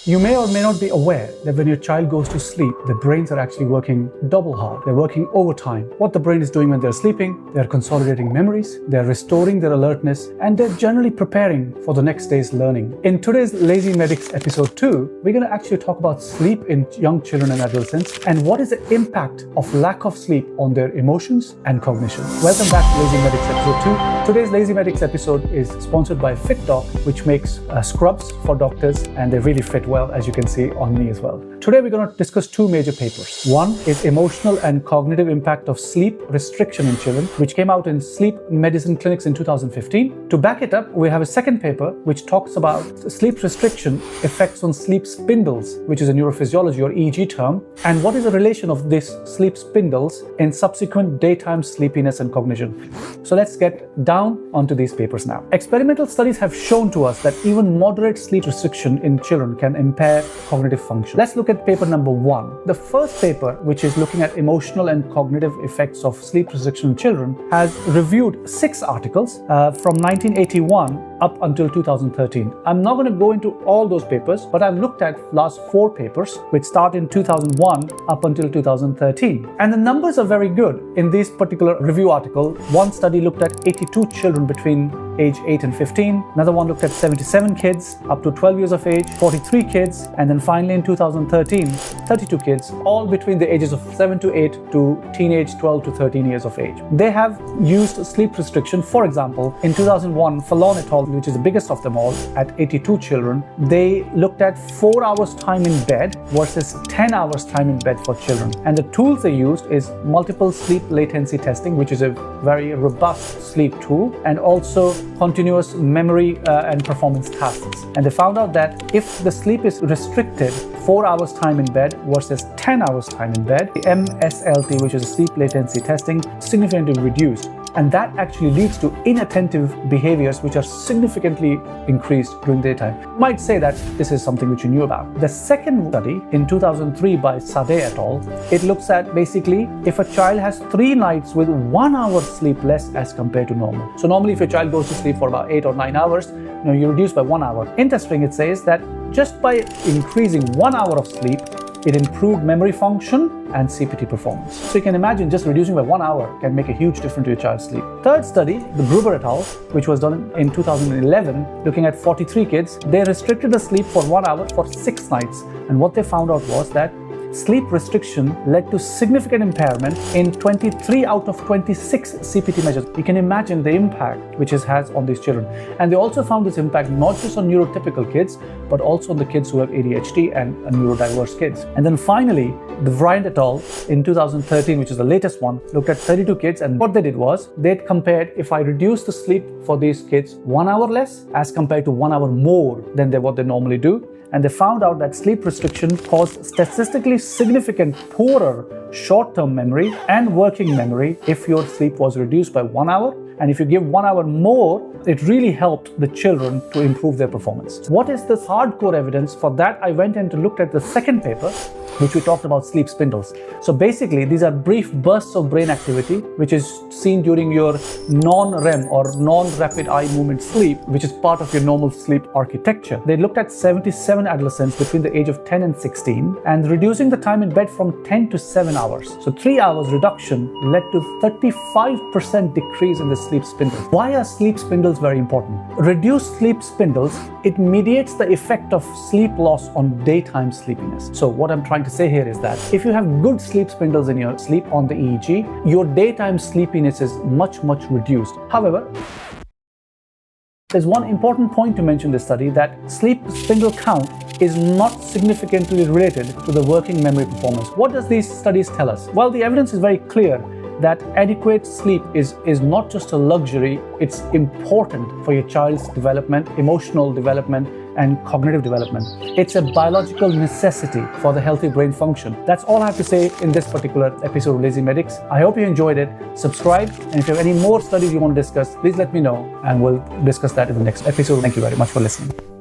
You may or may not be aware that when your child goes to sleep, their brains are actually working double hard. They're working overtime. What the brain is doing when they're sleeping, they're consolidating memories, they're restoring their alertness, and they're generally preparing for the next day's learning. In today's Lazymedix episode 2, we're going to actually talk about sleep in young children and adolescents and what is the impact of lack of sleep on their emotions and cognition. Welcome back to Lazymedix episode 2. Today's Lazymedix episode is sponsored by FitDoc, which makes scrubs for doctors, and they really fit well, as you can see on me as well. Today we're going to discuss two major papers. One is emotional and cognitive impact of sleep restriction in children, which came out in Sleep Medicine Clinics in 2015. To back it up, we have a second paper which talks about sleep restriction effects on sleep spindles, which is a neurophysiology or EEG term, and what is the relation of these sleep spindles in subsequent daytime sleepiness and cognition. So let's get down onto these papers now. Experimental studies have shown to us that even moderate sleep restriction in children can impair cognitive function. Let's look at paper number 1. The first paper, which is looking at emotional and cognitive effects of sleep restriction in children, has reviewed 6 articles from 1981 up until 2013. I'm not going to go into all those papers, but I've looked at last 4 papers, which start in 2001 up until 2013. And the numbers are very good. In this particular review article, one study looked at 82 children between age 8 and 15. Another one looked at 77 kids up to 12 years of age, 43 kids, and then finally in 2013, 32 kids, all between the ages of 7 to 8 to teenage 12 to 13 years of age. They have used sleep restriction. For example, in 2001, Fallon et al., which is the biggest of them all, at 82 children, they looked at 4 hours time in bed versus 10 hours time in bed for children. And the tools they used is multiple sleep latency testing, which is a very robust sleep tool, and also continuous memory and performance tasks. And they found out that if the sleep is restricted 4 hours time in bed versus 10 hours time in bed, the MSLT, which is sleep latency testing, significantly reduced. And that actually leads to inattentive behaviors which are significantly increased during daytime. You might say that this is something which you knew about. The second study in 2003 by Sade et al., it looks at basically if a child has 3 nights with 1 hour sleep less as compared to normal. So normally if your child goes to sleep for about 8 or 9 hours, you reduce by 1 hour. Interesting, it says that just by increasing 1 hour of sleep, it improved memory function and CPT performance. So you can imagine just reducing by 1 hour can make a huge difference to your child's sleep. Third study, the Gruber et al., which was done in 2011, looking at 43 kids, they restricted the sleep for 1 hour for 6 nights. And what they found out was that sleep restriction led to significant impairment in 23 out of 26 CPT measures. You can imagine the impact which it has on these children. And they also found this impact not just on neurotypical kids, but also on the kids who have ADHD and neurodiverse kids. And then finally, the Reaidents et al. In 2013, which is the latest one, looked at 32 kids, and what they did was they compared if I reduce the sleep for these kids 1 hour less as compared to 1 hour more than what they normally do. And they found out that sleep restriction caused statistically significant poorer short-term memory and working memory if your sleep was reduced by 1 hour. And if you give 1 hour more, it really helped the children to improve their performance. What is this hardcore evidence? For that, I went and looked at the second paper, which we talked about sleep spindles. So basically, these are brief bursts of brain activity, which is seen during your non-REM or non-rapid eye movement sleep, which is part of your normal sleep architecture. They looked at 77 adolescents between the age of 10 and 16 and reducing the time in bed from 10 to 7 hours. So 3 hours reduction led to 35% decrease in the sleep spindles. Why are sleep spindles very important? Reduced sleep spindles, it mediates the effect of sleep loss on daytime sleepiness. So what I'm trying to say here is that if you have good sleep spindles in your sleep on the EEG, your daytime sleepiness is much reduced. However, there's one important point to mention in this study, that sleep spindle count is not significantly related to the working memory performance. What does these studies tell us? Well, the evidence is very clear that adequate sleep is not just a luxury, it's important for your child's development, emotional development, and cognitive development. It's a biological necessity for the healthy brain function. That's all I have to say in this particular episode of Lazymedix. I hope you enjoyed it. Subscribe, and if you have any more studies you want to discuss, please let me know and we'll discuss that in the next episode. Thank you very much for listening.